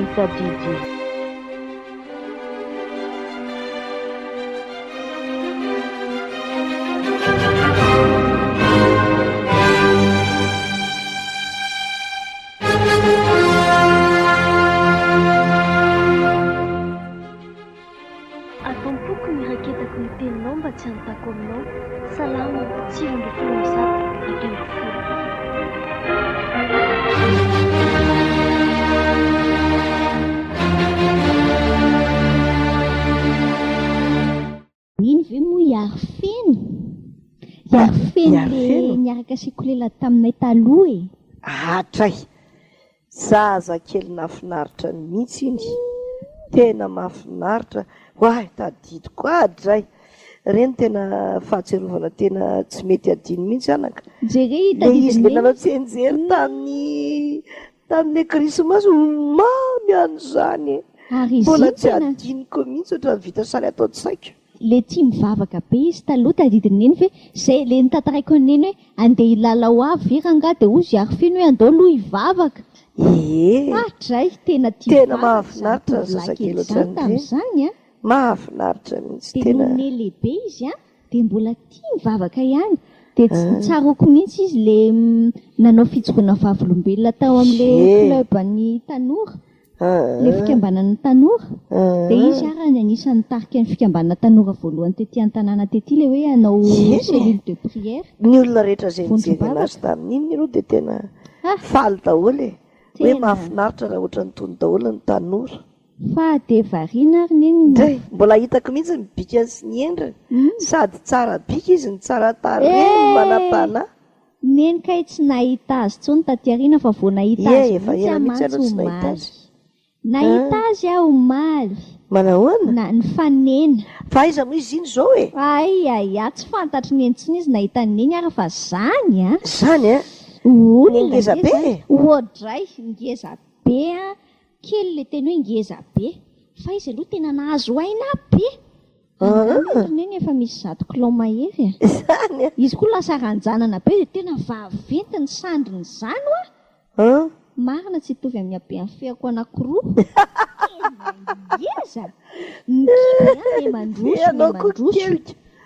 mitadidy. Atompoko ny raketako ny teninao mba tsy hanontako aminao. Salama, sivy amby folo zato, dimy amby folo. Iny ve moa hiary feno? Hiary feno le niaraka asiko lela taminay taloha e. Hatray, zaza kely nafinaritra mihitsy iny, tena mahafinaritra. Hoay, tadidiko adray. Reny tena fahatserovana tena tsy mety adino mihitsy anaka. Le izy le nanao tsenjery tamin'ny krismasy mamy an'izany. Mbola tsy adiniko mihitsy ohatrany vita saly atao tsaiko. Le tia mivavaka be izy taloha tadidiny eny ve zay le nitantaraiko aneny hoe andeha hilala ho avy ve rangahy dia ozy hiary feno hoe andao aloha hivavaka. Hatray tena tena mahafinaritra ny zazakely ohatran'izany. Mahafinaritra mihitsy tena. Dia lehibe izy dia mbola tia mivavaka ihany. Dia tsaroko mihitsy izy le nanao fijoroana vavolombelona tao amin'ilay club ny tanora. Le fikambanana tanora. Dia izy arany anisan'ny tarika ny fikambanana tanora voalohany tetỳ an-tanàna tetỳ le hoe hanao cellule de prière. Ny olona rehetra izay nijery anazy tamin'iny aloha dia tena faly daholo e. Hoe mahafinaritra raha ohatra ny tony daholo ny tanora. Fa dia variana ary neny. Mbola hitako mihitsy ny bika sy ny endriny. Sady tsara bika izy ny tsara tarehy manam-panahy. Neny kay tsy nahita azy tsony taty aoriana fa vao nahita azy mihitsy amantsy omaly. Nahita azy aho omaly. Manahoana? Ny fanena. Fa aiza moa izy iny zao e? Ai, tsy fantatry ny entsiny izy nahita neny ara fa zany a. Zany a? Ny ngeza be? Ohatray, ngeza be a. Kely le teny hoe ngeza be. Fa izy aloha tena nahazo aina be. Neny efa misy 100 kilao mahery a. Zany a? Izy koa lasa ranjanana be dia tena vaventy ny sandriny izany a. Marina tsy hitovy amin'ny habean'ny feako anankiroa. Ngeza. Ny kiby mandroso.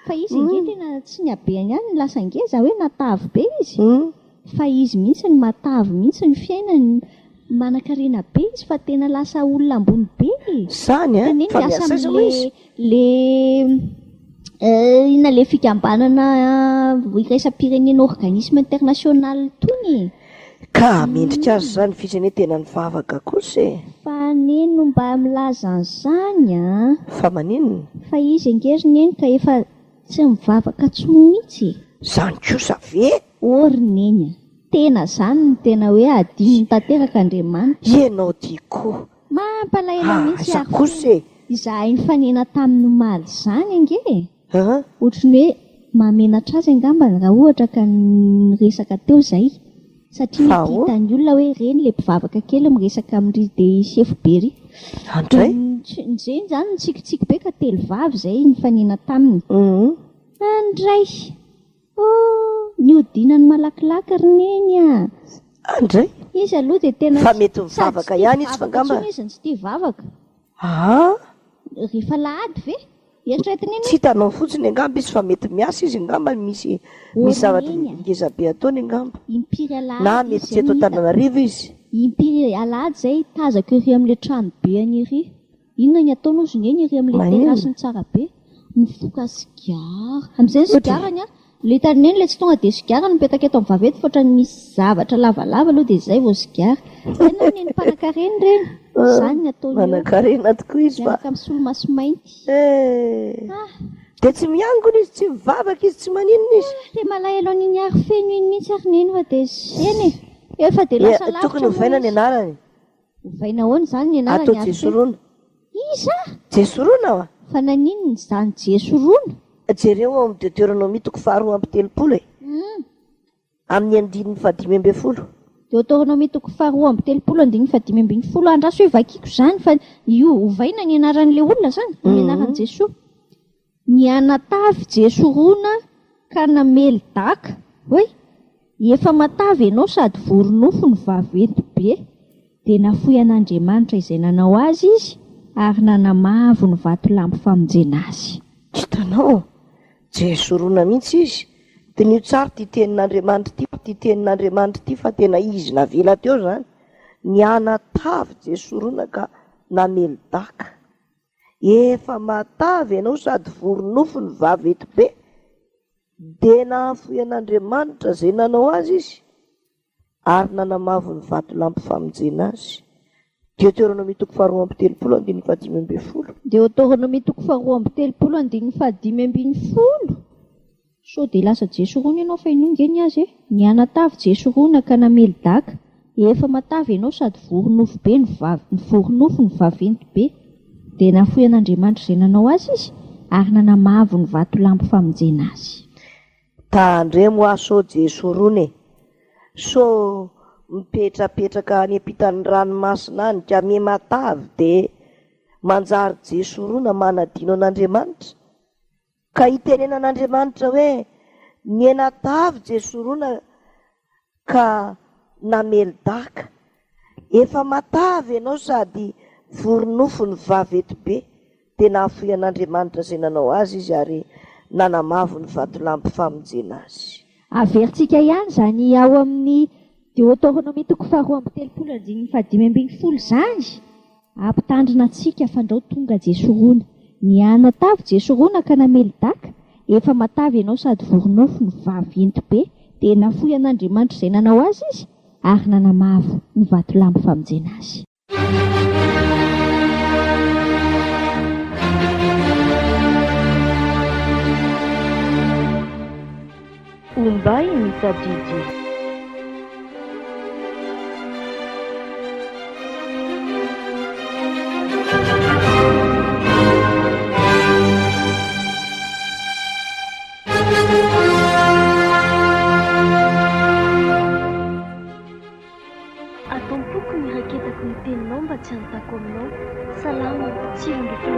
Fa izy nge tena tsy ny habeany ihany lasa ngeza hoe natavy be izy. Fa izy mihitsy ny matavy mihitsy ny fiainany. Manan-karena be izy fa tena lasa olona ambony be. Zany a? Fa miasa izy moa izy? Ina le fikambanana iraisam-pirenena organisme international tony. Ka mendrika azy zany firenena tena nivavaka kosa e. Fa neno mba milaza an'izany a. Fa maninona? Fa izy angery neny ka efa tsy mivavaka tsony mihitsy. Zany kosa ve? Ory neny a. Tena zany ny tena hoe adiny tanteraka Andriamanitra. Ianao diko. Mampalahelo mihitsy asa kosa e. Izahay ny fanena tamin'ny omaly zany ange. Ohatrany hoe mamenatra azy angambany raha ohatra ka niresaka teo zay. Satria hitany olona hoe reny le mpivavaka kely miresaka amin'ny dia sefobery. Andray? Zay zany nitsikitsiky be ka telo vavy zay ny fanena taminy. Andray. Niodinany malakilaky roneny a. Andray? Izy aloha dia tena fa mety mivavaka ihany izy fangamba. Izy tsy tia vavaka. Rehefa lahady ve? Tsy hitanao fotsiny angamba izy fa mety miasa izy angamba misy zavatra ngeza be ataony angamba. Impiry alahady. Na mety tsy eto Antananarivo izy. Impiry alahady zay tazako ery amin'ilay trano be any ery. Inona ny ataony ozy ngeny ery amin'ilay terasiny tsara be. Mifoka sigara. Amin'izay ny sigarany a. Le tanineny le tsy tonga dia sigara mipetaka eto amin'ny vavety fa ohatrany misy zavatra lavalava aloha dia izay vao sigara. Tena neny mpanan-karena reny. Izany ny ataony eo. Manan-karena tokoa izy fa. Miaraka amin'ny solomaso mainty. Dia tsy miangona izy, tsy mivavaka izy, tsy maninona izy. Dia malahelo an'iny ary feno iny mihitsy ary neny fa dia zeny e. Efa dia lasa lavitra. Tokony hovaina ny anarany. Hovaina ahoana izany ny anarany? Atao Jesoroana. Isa? Jesoroana wa? Fa naninona izany Jesoroana? Jereo ao amin'ny Deutéronomie toko faharoa amby telopolo e. Amin'ny andininy fadimy amby folo. Deutéronomie toko faharoa amby telopolo andininy fadimy amby folo. Andraso hoe vakiako zany fa io hovaina ny anaran'ilay olona zany. Ny anaran'i Jesoa. Ny anatavy Jesoroana ka namely daka. Hoe efa matavy ianao sady voronofo ny vaventy be. dia nafoy an'Andriamanitra izay nanao azy izy ary nanamavo ny vatolampy famonjena azy. Hitanao, jesoroana mihitsy izy. Dia nio tsara ty tenin'Andriamanitra ty fa tena izy navela teo zany. Nianatavy jesoroana ka namelodaka. Efa matavy ianao sady voronofo ny vavy eto be. Dia nahafoy an'Andriamanitra izay nanao azy izy ary nanamavo ny vatolampy famonjena azy. Deutéronomie 2:3-5:10. Deutéronomie 2:3-5:10. So dia lasa jesoroana ianao fa inongeny azy e. Nianatavy jesoroana ka namelodaka. Efa matavy ianao sady voronofo be ny voronofo ny vaventy be. Dia nafoy an'Andriamanitra izay nanao azy izy ary nanamavo ny vatolampy famonjena azy. Tandremo aso jesoroana e. So mipetrapetraka any ampitan'ny ranomasina any ka me matavy dia manjary jesoroana manadino an'Andriamanitra. Ka itenenan'Andriamanitra hoe nianatavy jesoroana ka namelodaka. Efa matavy ianao sady voronofo ny vavety be. Dia nahafoy an'Andriamanitra izay nanao azy izy ary nanamavo ny vatolampy famonjena azy. Averintsika ihany zany ao amin'ny Deutéronomie 2:3-5:10 zany. Ampitandrina antsika fandrao tonga jesoroana. Nianatavy jesoroana ka namelodaka. Efa matavy ianao sady voronofo ny vaventy be. Dia nafoy an'Andriamanitra izay nanao azy izy ary nanamavo ny vatolampy famonjena azy. Ombay mitadidy. Ataom-poko ny raketako ny teninao mba tsy hanontako aminao. Salama, tsiro ndraiky